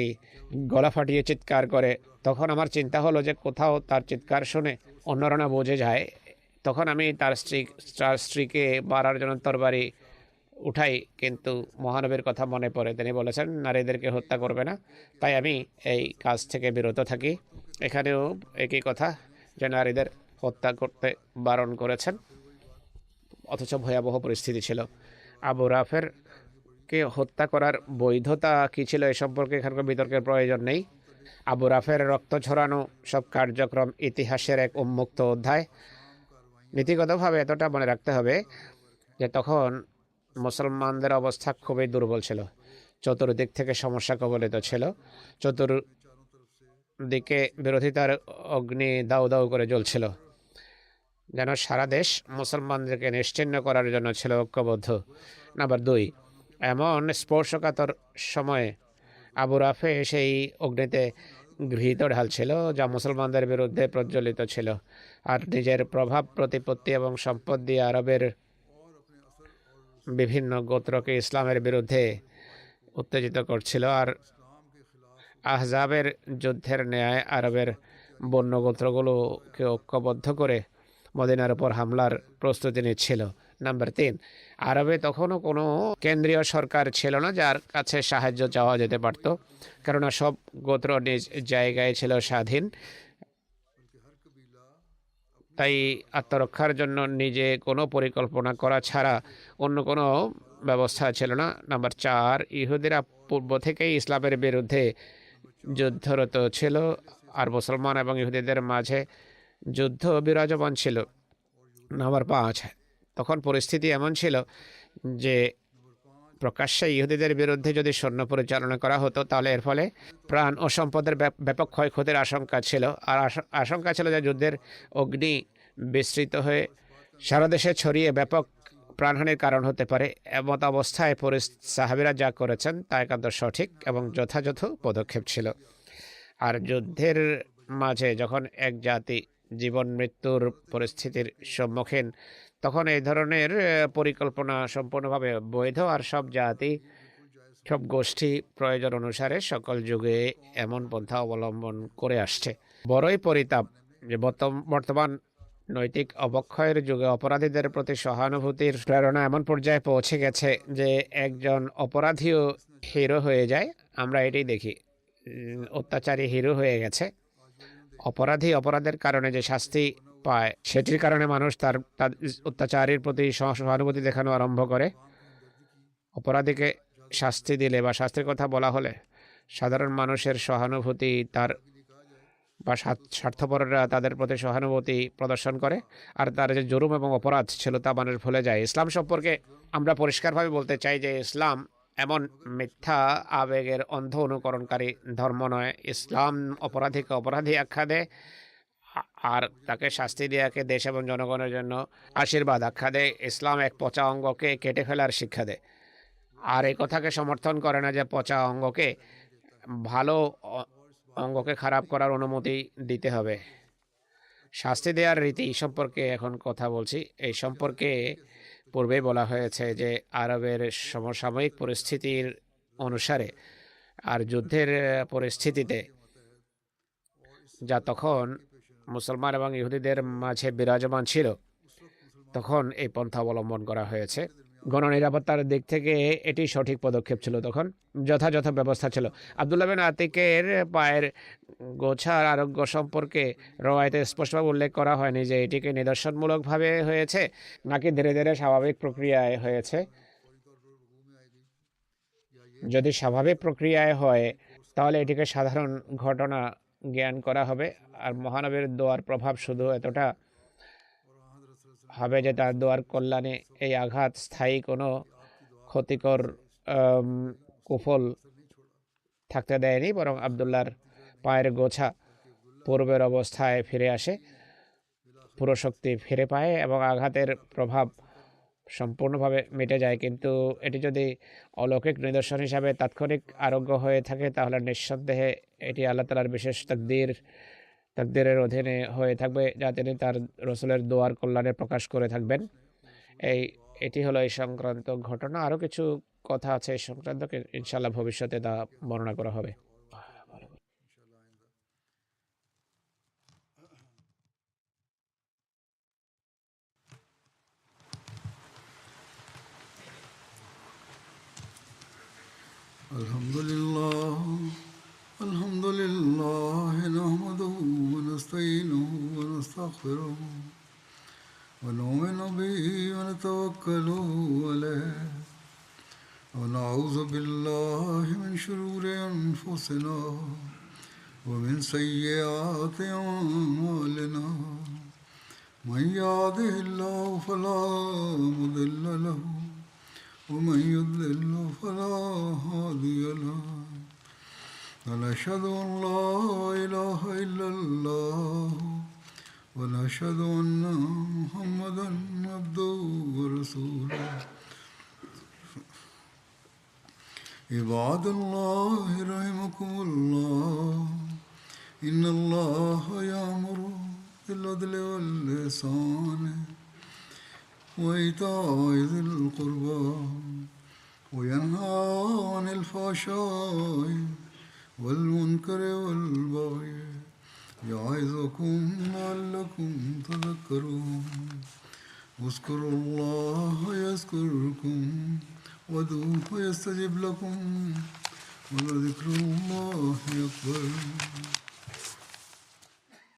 গলা ফাটিয়ে চিৎকার করে। তখন আমার চিন্তা হলো যে কোথাও তার চিৎকার শুনে অন্যরা না বুঝে যায়। তখন আমি তার স্ত্রীকে মারার জন্য তরবারি উঠাই, কিন্তু মহানবীর কথা মনে পড়ে। তিনি বলেছেন নারীদেরকে হত্যা করবে না, তাই আমি এই কাজ থেকে বিরত থাকি। এখানেও একই কথা যে নারীদের হত্যা করতে বারণ করেছেন, অথচ ভয়াবহ পরিস্থিতি ছিল। আবু রাফের কে হত্যা করার বৈধতা কী ছিল এ সম্পর্কে এখানকার বিতর্কের প্রয়োজন নেই। আবু রাফের রক্ত ঝরানো সব কার্যক্রম ইতিহাসের এক উন্মুক্ত অধ্যায়। নীতিগতভাবে এতটা মনে রাখতে হবে যে তখন মুসলমানদের অবস্থা খুবই দুর্বল ছিল, চতুর্দিক থেকে সমস্যা কবলিত ছিল। চতুর্দিকে বিরোধিতার অগ্নি দাউ দাউ করে জ্বলছিল, যেন সারা দেশ মুসলমানদেরকে নিশ্চিহ্ন করার জন্য ছিল ঐক্যবদ্ধ। নাম্বার 2, এমন স্পর্শকাতর সময়ে আবু রাফে সেই অগ্নিতে গৃহীত ঢালছিল যা মুসলমানদের বিরুদ্ধে প্রজ্বলিত ছিল, আর নিজের প্রভাব প্রতিপত্তি এবং সম্পদ দিয়ে আরবের বিভিন্ন গোত্রকে ইসলামের বিরুদ্ধে উত্তেজিত করছিল। আর আহজাবের যুদ্ধের ন্যায় আরবের বন্য গোত্রগুলোকে ঐক্যবদ্ধ করে মদিনার উপর হামলার প্রস্তুতি নিচ্ছিল। নাম্বার 3, আরবে তখনও কোনো কেন্দ্রীয় সরকার ছিল না যার কাছে সাহায্য চাওয়া যেতে পারত, কেননা সব গোত্র নিজ জায়গায় ছিল স্বাধীন। তাই আত্মরক্ষার জন্য নিজে কোনো পরিকল্পনা করা ছাড়া অন্য কোনো ব্যবস্থা ছিল না। নাম্বার 4, ইহুদিরা পূর্ব থেকেই ইসলামের বিরুদ্ধে যুদ্ধরত ছিল, আর মুসলমান এবং ইহুদিদের মাঝে যুদ্ধ বিরাজমান ছিল। নাম্বার 5, তখন পরিস্থিতি এমন ছিল যে প্রকাশ্যে ইহুদিদের বিরুদ্ধে যদি সৈন্য পরিচালনা করা হতো তাহলে এর ফলে প্রাণ ও সম্পদের ব্যাপক ক্ষয়ক্ষতির আশঙ্কা ছিল। আর আশঙ্কা ছিল যে যুদ্ধের অগ্নি বিস্তৃত হয়ে সারা দেশে ছড়িয়ে ব্যাপক প্রাণহানির কারণ হতে পারে। এমত অবস্থায় সাহাবীরা যা করেছেন তা একান্ত সঠিক এবং যথাযথ পদক্ষেপ ছিল। আর যুদ্ধের মাঝে যখন এক জাতি জীবন মৃত্যুর পরিস্থিতির সম্মুখীন, তখন এই ধরনের পরিকল্পনা সম্পূর্ণভাবে বৈধ। আর সব জাতি, সব গোষ্ঠী প্রয়োজন অনুসারে সকল যুগে এমন পন্থা অবলম্বন করে আসছে। বড়ই পরিতাপ যে বর্তমান নৈতিক অবক্ষয়ের যুগে অপরাধীদের প্রতি সহানুভূতির প্রেরণা এমন পর্যায়ে পৌঁছে গেছে যে একজন অপরাধীও হিরো হয়ে যায়। আমরা এটাই দেখি, অত্যাচারী হিরো হয়ে গেছে। অপরাধী অপরাধের কারণে যে শাস্তি পায় সেটির কারণে মানুষ তার অত্যাচারীর প্রতি সহানুভূতি দেখানো আরম্ভ করে। অপরাধীকে শাস্তি দিলে বা শাস্তির কথা বলা হলে সাধারণ মানুষের সহানুভূতি তার বা স্বার্থপররা তাদের প্রতি সহানুভূতি প্রদর্শন করে, আর তার যে জুলুম এবং অপরাধ ছিল তা মানুষ ভুলে যায়। ইসলাম সম্পর্কে আমরা পরিষ্কারভাবে বলতে চাই যে ইসলাম এমন মিথ্যা আবেগের অন্ধ অনুকরণকারী ধর্ম নয়। ইসলাম অপরাধীকে অপরাধী আখ্যা দেয় আর তাকে শাস্তি দেওয়াকে দেশ এবং জনগণের জন্য আশীর্বাদ আখ্যা দেয়। ইসলাম এক পচা অঙ্গকে কেটে ফেলার শিক্ষা দেয়, আর এই কথাকে সমর্থন করে না যে পচা অঙ্গকে ভালো অঙ্গকে খারাপ করার অনুমতি দিতে হবে। শাস্তি দেওয়ার রীতি সম্পর্কে এখন কথা বলছি। এই সম্পর্কে পূর্বেই বলা হয়েছে যে আরবের সমসাময়িক পরিস্থিতির অনুসারে আর যুদ্ধের পরিস্থিতিতে যা তখন মুসলমান এবং ইহুদিদের মাঝে বিরাজমান ছিল, তখন এই পন্থা অবলম্বন করা হয়েছে। গণনিরাপত্তার দিক থেকে এটি সঠিক পদক্ষেপ ছিল, তখন যথাযথ ব্যবস্থা ছিল। আব্দুল্লাহ বিন আতিকের পায়ের গোছার আরোগ্য সম্পর্কে রওয়ায়েতে স্পষ্টভাবে উল্লেখ করা হয়নি যে এটিকে নিদর্শনমূলকভাবে হয়েছে নাকি ধীরে ধীরে স্বাভাবিক প্রক্রিয়ায় হয়েছে। যদি স্বাভাবিক প্রক্রিয়ায় হয় তাহলে এটিকে সাধারণ ঘটনা জ্ঞান করা হবে, আর মহানবীর দোয়ার প্রভাব শুধু এতটা হবে যে তার দোয়ার কল্যাণে এই আঘাত স্থায়ী কোনো ক্ষতিকর কুফল থাকতে দেয়নি, বরং আবদুল্লাহর পায়ের গোছা পূর্বের অবস্থায় ফিরে আসে, পুরো শক্তি ফিরে পায় এবং আঘাতের প্রভাব সম্পূর্ণভাবে মিটে যায়। কিন্তু এটি যদি অলৌকিক নিদর্শন হিসাবে তাৎক্ষণিক আরোগ্য হয়ে থাকে তাহলে নিঃসন্দেহে এটি আল্লাহ তাআলার বিশেষ তাকদীরের অধীনে হয়ে থাকবে, যা তিনি তার রসুলের দোয়ার কল্যাণে প্রকাশ করে থাকবেন। এটি হলো এই সংক্রান্ত ঘটনা। আরও কিছু কথা আছে এই সংক্রান্ত, ইনশাআল্লাহ ভবিষ্যতে তা বর্ণনা করা হবে। الحمد لله نحمده ونستعينه ونستغفره ونؤمن به ونتوكل عليه ونعوذ بالله من شرور أنفسنا ومن سيئات أعمالنا من يهده الله فلا مضل له ومن يضلل فلا هادي له ونشهد أن لا إله إلا الله ونشهد أن محمدا عبده ورسوله عباد الله رحمكم الله إن الله يأمر بالعدل والإحسان وإيتاء ذي القربى وينهى عن الفحشاء والمنكر والبغي يعظكم لعلكم تذكرون اذكروا الله يذكركم وادعوه يستجب لكم ولذكر الله أكبر